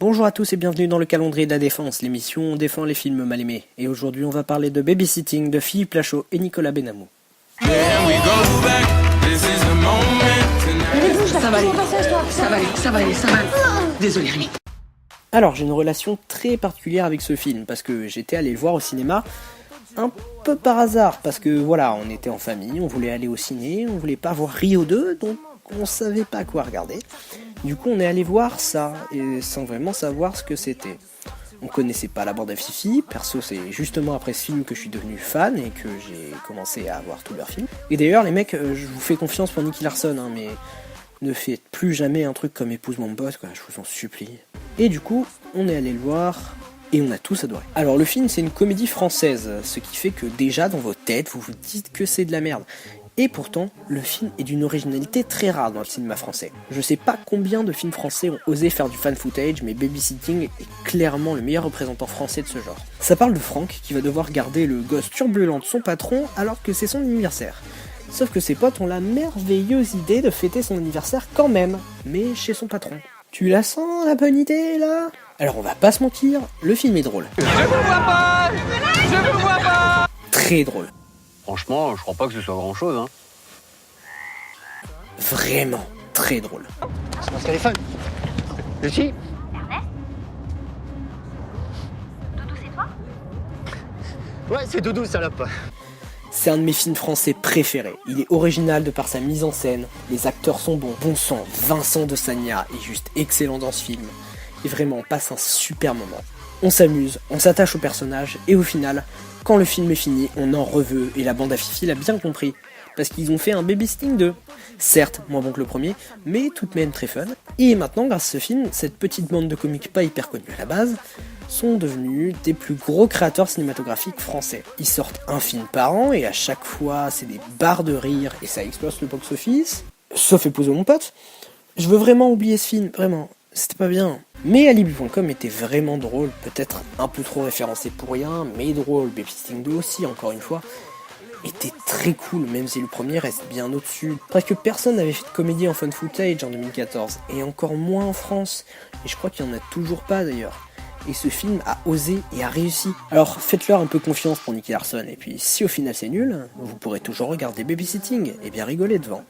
Bonjour à tous et bienvenue dans le calendrier de la défense, l'émission où on défend les films mal aimés. Et aujourd'hui on va parler de Babysitting de Philippe Lachaud et Nicolas Benamou. Ça va aller. Désolé Rémi. Alors j'ai une relation très particulière avec ce film parce que j'étais allé le voir au cinéma un peu par hasard. Parce que voilà, on était en famille, on voulait aller au ciné, on voulait pas voir Rio 2, donc on savait pas quoi regarder. Du coup on est allé voir ça, et sans vraiment savoir ce que c'était. On connaissait pas la bande à Fifi, perso c'est justement après ce film que je suis devenu fan et que j'ai commencé à voir tous leurs films. Et d'ailleurs les mecs, je vous fais confiance pour Nicky Larson, hein, mais ne faites plus jamais un truc comme Épouse mon boss, quoi, je vous en supplie. Et du coup, on est allé le voir et on a tous adoré. Alors le film c'est une comédie française, ce qui fait que déjà dans votre tête vous vous dites que c'est de la merde. Et pourtant, le film est d'une originalité très rare dans le cinéma français. Je sais pas combien de films français ont osé faire du fan footage, mais Babysitting est clairement le meilleur représentant français de ce genre. Ça parle de Franck qui va devoir garder le gosse turbulent de son patron alors que c'est son anniversaire. Sauf que ses potes ont la merveilleuse idée de fêter son anniversaire quand même, mais chez son patron. Tu la sens la bonne idée là ? Alors on va pas se mentir, le film est drôle. Je vous vois pas. Très drôle. Franchement, je crois pas que ce soit grand chose, hein. Vraiment très drôle. C'est mon téléphone. Lucie ? Doudou, c'est toi? Ouais, c'est Doudou, salope. C'est un de mes films français préférés. Il est original de par sa mise en scène, les acteurs sont bons. Bon sang, Vincent de Sagna est juste excellent dans ce film. Et vraiment, on passe un super moment. On s'amuse, on s'attache aux personnages, et au final, quand le film est fini, on en reveut, et la bande à Fifi l'a bien compris. Parce qu'ils ont fait un Babysitting 2. Certes, moins bon que le premier, mais tout de même très fun. Et maintenant, grâce à ce film, cette petite bande de comiques pas hyper connus à la base, sont devenus des plus gros créateurs cinématographiques français. Ils sortent un film par an, et à chaque fois, c'est des barres de rire, et ça explose le box-office. Sauf Épouse mon pote. Je veux vraiment oublier ce film, vraiment. C'était pas bien. Mais Alibi.com était vraiment drôle, peut-être un peu trop référencé pour rien, mais drôle. Babysitting 2 aussi, encore une fois, était très cool, même si le premier reste bien au-dessus. Presque personne n'avait fait de comédie en fun footage en 2014, et encore moins en France, et je crois qu'il n'y en a toujours pas d'ailleurs. Et ce film a osé et a réussi. Alors faites-leur un peu confiance pour Nicky Larson, et puis si au final c'est nul, vous pourrez toujours regarder Babysitting et bien rigoler devant.